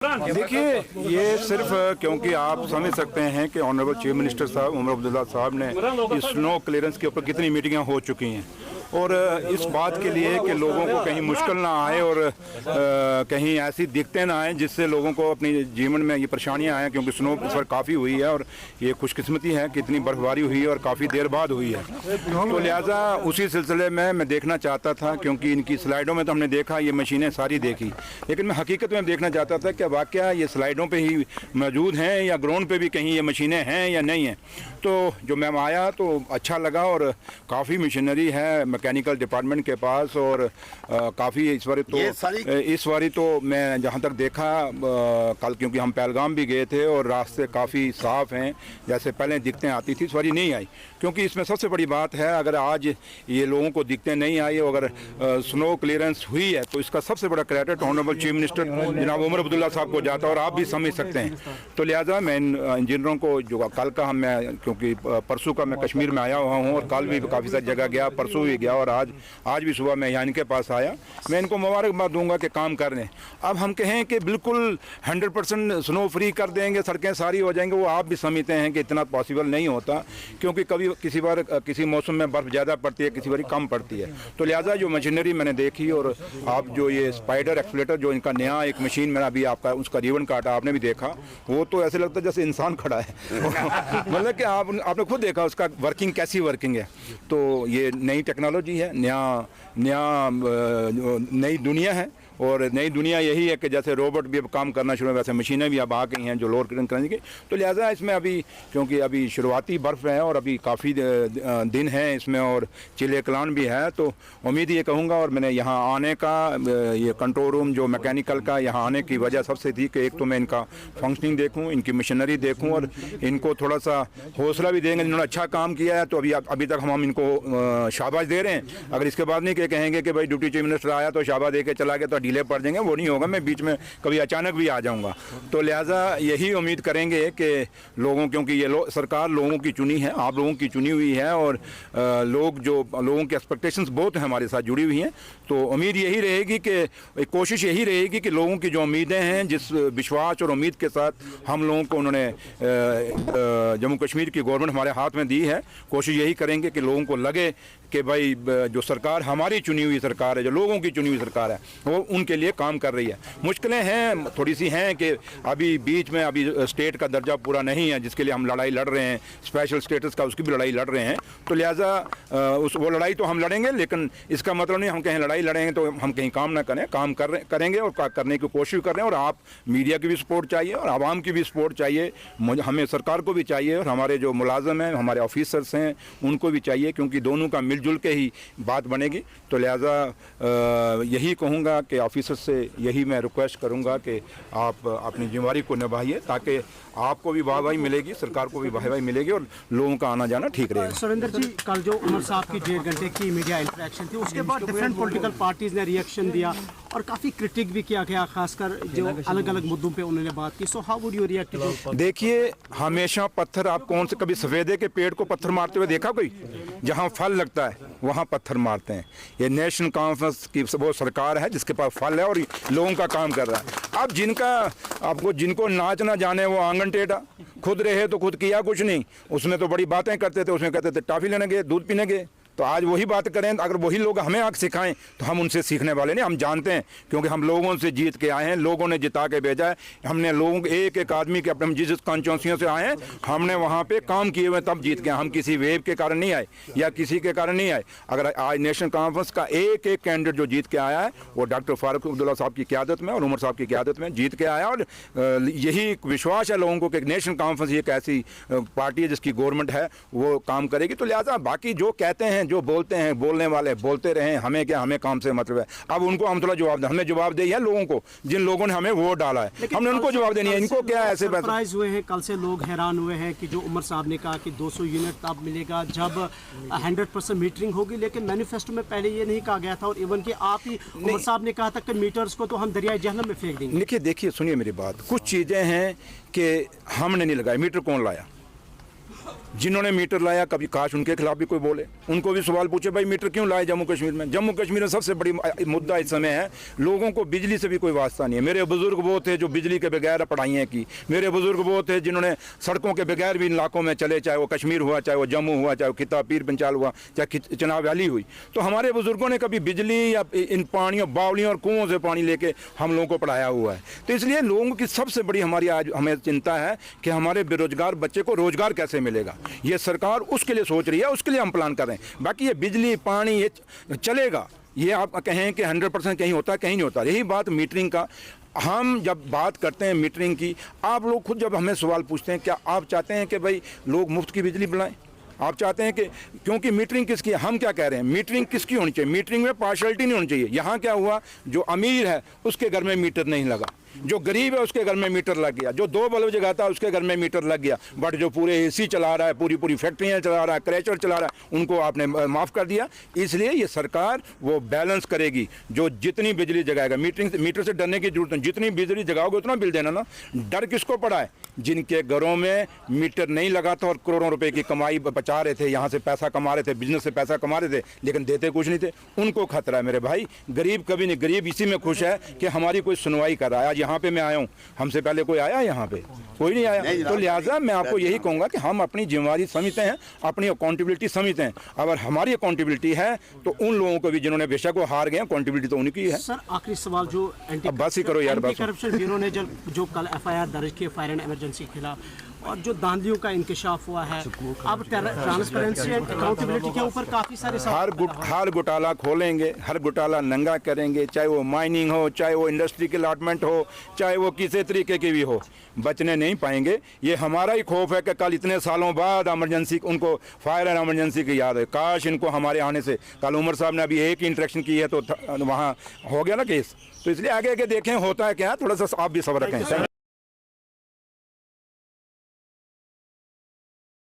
देखिए, ये सिर्फ क्योंकि आप समझ सकते हैं कि ऑनरेबल चीफ मिनिस्टर साहब उमर अब्दुल्ला साहब ने इस स्नो क्लियरेंस के ऊपर कितनी मीटिंगें हो चुकी हैं और इस बात के लिए कि लोगों को कहीं मुश्किल ना आए और कहीं ऐसी दिक्कतें ना आए जिससे लोगों को अपने जीवन में ये परेशानियां आएँ, क्योंकि स्नो इस बार काफ़ी हुई है और ये खुशकिस्मती है कि इतनी बर्फबारी हुई है और काफ़ी देर बाद हुई है। तो लिहाजा उसी सिलसिले में मैं देखना चाहता था, क्योंकि इनकी स्लाइडों में तो हमने देखा, ये मशीनें सारी देखी, लेकिन मैं हकीकत में देखना चाहता था कि वाकया ये स्लाइडों पे ही मौजूद हैं या ग्राउंड पे भी कहीं ये मशीनें हैं या नहीं हैं। तो जो मैं आया तो अच्छा लगा और काफ़ी मशीनरी है मैकेनिकल डिपार्टमेंट के पास और काफ़ी इस बारी तो मैं जहाँ तक देखा कल, क्योंकि हम पहलगाम भी गए थे और रास्ते काफ़ी साफ़ हैं, जैसे पहले दिक्कतें आती थी इस बारी नहीं आई। क्योंकि इसमें सबसे बड़ी बात है, अगर आज ये लोगों को दिक्कतें नहीं आई, अगर स्नो क्लियरेंस हुई है तो इसका सबसे बड़ा क्रेडिट ऑनरेबल चीफ मिनिस्टर जनाब उमर अब्दुल्ला साहब को जाता है और आप भी समझ सकते हैं। तो लिहाजा मैं इंजीनियरों को जो कल का मैं, क्योंकि परसों का मैं कश्मीर में आया हुआ हूँ और कल भी काफ़ी सारी जगह गया, परसों भी गया और आज भी सुबह मैं यहाँ इनके पास आया, मैं इनको मुबारकबाद दूंगा कि काम कर रहे हैं। अब हम कहें कि बिल्कुल 100% स्नो फ्री कर देंगे, सड़कें सारी हो जाएंगे, वो आप भी समझते हैं कि इतना पॉसिबल नहीं होता, क्योंकि कभी किसी बार किसी मौसम में बर्फ़ ज़्यादा पड़ती है, किसी बार कम पड़ती है। तो लिहाजा जो मशीनरी मैंने देखी और आप जो ये स्पाइडर एक्सलेटर जो इनका नया एक मशीन मैंने अभी आपका उसका रिबन काटा आपने भी देखा, वो तो ऐसे लगता है जैसे इंसान खड़ा है मतलब कि आपने खुद देखा उसका वर्किंग कैसी वर्किंग है। तो ये नई टेक्नोलॉजी है, नई दुनिया है और नई दुनिया यही है कि जैसे रोबोट भी अब काम करना शुरू है, वैसे मशीनें भी अब आ गई हैं जो लोअर क्लियरेंस करने की। तो लिहाजा इसमें अभी, क्योंकि अभी शुरुआती बर्फ़ है और अभी काफ़ी दिन हैं इसमें और चिले कलान भी है, तो उम्मीद ये कहूँगा। और मैंने यहाँ आने का ये कंट्रोल रूम जो मैकेनिकल का यहाँ आने की वजह सबसे थी कि एक तो मैं इनका फंक्शनिंग देखूँ, इनकी मशीनरी देखूँ और इनको थोड़ा सा हौसला भी देंगे। इन्होंने अच्छा काम किया है तो अभी तक हम इनको शाबाश दे रहे हैं। अगर इसके बाद नहीं कहेंगे कि भाई ड्यूटी चीफ मिनिस्टर आया तो शाबाश दे के चला गया तो डिले पड़ जाएंगे, वो नहीं होगा। मैं बीच में कभी अचानक भी आ जाऊंगा। तो लिहाजा यही उम्मीद करेंगे कि लोगों, क्योंकि ये सरकार लोगों की चुनी है, आप लोगों की चुनी हुई है और लोगों की एक्सपेक्टेशंस बहुत हमारे साथ जुड़ी हुई हैं। तो उम्मीद यही रहेगी कि कोशिश यही रहेगी कि लोगों की जो उम्मीदें हैं, जिस विश्वास और उम्मीद के साथ हम लोगों को उन्होंने जम्मू कश्मीर की गवर्नमेंट हमारे हाथ में दी है, कोशिश यही करेंगे कि लोगों को लगे कि भाई जो सरकार हमारी चुनी हुई सरकार है, जो लोगों की चुनी हुई सरकार है, वो उनके लिए काम कर रही है। मुश्किलें हैं, थोड़ी सी हैं कि अभी बीच में अभी स्टेट का दर्जा पूरा नहीं है, जिसके लिए हम लड़ाई लड़ रहे हैं, स्पेशल स्टेटस का उसकी भी लड़ाई लड़ रहे हैं। तो लिहाजा वो लड़ाई तो हम लड़ेंगे, लेकिन इसका मतलब नहीं हम कहीं लड़ाई लड़ेंगे तो हम कहीं काम ना करें। काम करेंगे और करने की कोशिश कर रहे हैं। और आप मीडिया की भी सपोर्ट चाहिए और आवाम की भी सपोर्ट चाहिए, हमें सरकार को भी चाहिए और हमारे जो मुलाजिम हैं, हमारे ऑफिसर्स हैं, उनको भी चाहिए, क्योंकि दोनों का मिलजुल के ही बात बनेगी। तो लिहाजा यही कहूँगा कि ऑफिसर्स से यही मैं रिक्वेस्ट करूँगा कि आप अपनी जिम्मेदारी को निभाइए, ताकि आपको भी वाहवाही मिलेगी, सरकार को भी वाहवाही मिलेगी और लोगों का आना जाना ठीक रहेगा। सुरेंद्र जी, कल जो उमर साहब की 1.5 घंटे की मीडिया इंटरेक्शन थी, उसके बाद डिफरेंट पॉलिटिकल पार्टीज ने रिएक्शन दिया और काफ़ी क्रिटिक भी किया गया, खासकर जो अलग अलग मुद्दों पे उन्होंने बात की। So how would you react? देखिए, हमेशा पत्थर, आप कौन से कभी सफेदे के पेड़ को पत्थर मारते हुए देखा कोई? जहाँ फल लगता है वहाँ पत्थर मारते हैं। ये नेशनल कॉन्फ्रेंस की वो सरकार है जिसके पास फल है और लोगों का काम कर रहा है। अब जिनको नाच ना जाने वो आंगन टेढ़ा, खुद रहे तो खुद किया कुछ नहीं। उसमें तो बड़ी बातें करते थे, उसमें कहते थे टॉफी लेने गए, दूध पीने गए। तो आज वही बात करें, अगर वही लोग हमें आग सिखाएं तो हम उनसे सीखने वाले नहीं। हम जानते हैं, क्योंकि हम लोगों से जीत के आए हैं, लोगों ने जिता के भेजा है। हमने लोगों के एक आदमी के, अपने जिस कॉन्स्टिट्यूंसियों से आए हैं, हमने वहाँ पे काम किए हुए तब जीत गए। हम किसी वेव के कारण नहीं आए या किसी के कारण नहीं आए। अगर आज नेशनल कॉन्फ्रेंस का एक कैंडिडेट जो जीत के आया है वो डॉक्टर फारूक अब्दुल्ला साहब की क़यादत में और उमर साहब की क़यादत में जीत के आया। और यही विश्वास है लोगों को कि नेशनल कॉन्फ्रेंस एक ऐसी पार्टी है जिसकी गवर्नमेंट है, वो काम करेगी। तो लिहाजा बाकी जो कहते हैं, जो बोलते हैं, बोलने वाले बोलते रहे, हमें क्या, हमें काम से मतलब है। अब उनको हम थोड़ा जवाब दें, हमें जवाब दे है लोगों को, जिन लोगों ने हमें वोट डाला है, हमने उनको जवाब देनी है। इनको क्या ऐसे सरप्राइज हुए हैं, कल से लोग हैरान हुए हैं कि जो उमर साहब ने कहा कि 200 यूनिट तब मिलेगा जब 100% मीटरिंग होगी, लेकिन मैनिफेस्टो में पहले ये नहीं कहा गया था। और इवन कि आप ही उमर साहब ने कहा था कि मीटर्स को तो हम दरियाई जहन्नम में फेंक देंगे। देखिए सुनिए मेरी बात, कुछ चीज़ें हैं कि हमने नहीं लगाई। मीटर कौन लाया? जिन्होंने मीटर लाया, कभी काश उनके खिलाफ भी कोई बोले, उनको भी सवाल पूछे भाई मीटर क्यों लाए जम्मू कश्मीर में। जम्मू कश्मीर में सबसे बड़ी मुद्दा इस समय है, लोगों को बिजली से भी कोई वास्ता नहीं है। मेरे बुजुर्ग वो थे जो बिजली के बगैर पढ़ाइयाँ की, मेरे बुजुर्ग वो थे जिन्होंने सड़कों के बगैर भी इन इलाकों में चले, चाहे वो कश्मीर हुआ, चाहे वो जम्मू हुआ, चाहे वो खिता पीर पंचाल हुआ, चाहे चिनाब वैली हुई। तो हमारे बुजुर्गों ने कभी बिजली या इन पानियों, बावलियों और कुओं से पानी लेके हम लोगों को पढ़ाया हुआ है। तो इसलिए लोगों की सबसे बड़ी हमारी आज हमें चिंता है कि हमारे बेरोजगार बच्चे को रोजगार कैसे मिलेगा। ये सरकार उसके लिए सोच रही है, उसके लिए हम प्लान कर रहे हैं। बाकी ये बिजली पानी ये चलेगा, ये आप कहें कि 100% कहीं होता है, कहीं नहीं होता। यही बात मीटरिंग का, हम जब बात करते हैं मीटरिंग की, आप लोग खुद जब हमें सवाल पूछते हैं क्या आप चाहते हैं कि भाई लोग मुफ्त की बिजली बुलाएं, आप चाहते हैं कि, क्योंकि मीटरिंग किसकी है, हम क्या कह रहे हैं, मीटरिंग किसकी होनी चाहिए, मीटरिंग में पार्शलिटी नहीं होनी चाहिए। यहाँ क्या हुआ, जो अमीर है उसके घर में मीटर नहीं लगा, जो गरीब है उसके घर में मीटर लग गया, जो 2 बल्ब जगाता है उसके घर में मीटर लग गया, बट जो पूरे एसी चला रहा है, पूरी फैक्ट्रियाँ चला रहा है, क्रैचर चला रहा है, उनको आपने माफ़ कर दिया। इसलिए ये सरकार वो बैलेंस करेगी, जो जितनी बिजली जगाएगा, मीटर से डरने की जरूरत नहीं, जितनी बिजली जगाओगे उतना बिल देना ना। डर किसको पड़ा है, जिनके घरों में मीटर नहीं लगा था और करोड़ों रुपए की कमाई बचा रहे थे, यहाँ से पैसा कमा रहे थे, बिजनेस से पैसा कमा रहे थे, लेकिन देते कुछ नहीं थे, उनको खतरा है मेरे भाई। गरीब कभी नहीं, गरीब इसी में खुश है कि हमारी कोई सुनवाई कर रहा है। आज यहाँ पे मैं आया हूँ, हमसे पहले कोई आया यहाँ पे, कोई नहीं आया। तो लिहाजा मैं आपको यही कहूँगा कि हम अपनी जिम्मेवारी समझते हैं, अपनी अकाउंटेबिलिटी समझते हैं। अगर हमारी अकाउंटेबिलिटी है तो उन लोगों को भी जिन्होंने बेशक वो हार गए, अकाउंटेबिलिटी तो उनकी है। सर आखिरी सवाल, जो बस ही करो यार, बस। करप्शन ब्यूरो ने जो कल FIR दर्ज की फायर एंड इमरजेंसी के खिलाफ, और जो धांधलियों का इंकशाफ हुआ है, अब ट्रांसपेरेंसी एंड अकाउंटेबिलिटी के ऊपर काफी सारे हर घोटाला खोलेंगे, हर घोटाला नंगा करेंगे, चाहे वो माइनिंग हो, चाहे वो इंडस्ट्री के अलॉटमेंट हो, चाहे वो किसी तरीके की भी हो, बचने नहीं पाएंगे। ये हमारा ही खौफ है कि कल इतने सालों बाद इमरजेंसी, उनको फायर एंड इमरजेंसी की याद है। काश इनको हमारे आने से, कल उमर साहब ने अभी एक ही इंटरेक्शन की है तो वहाँ हो गया ना केस। तो इसलिए आगे आगे देखें होता है क्या, थोड़ा सा आप भी सब्र रखें।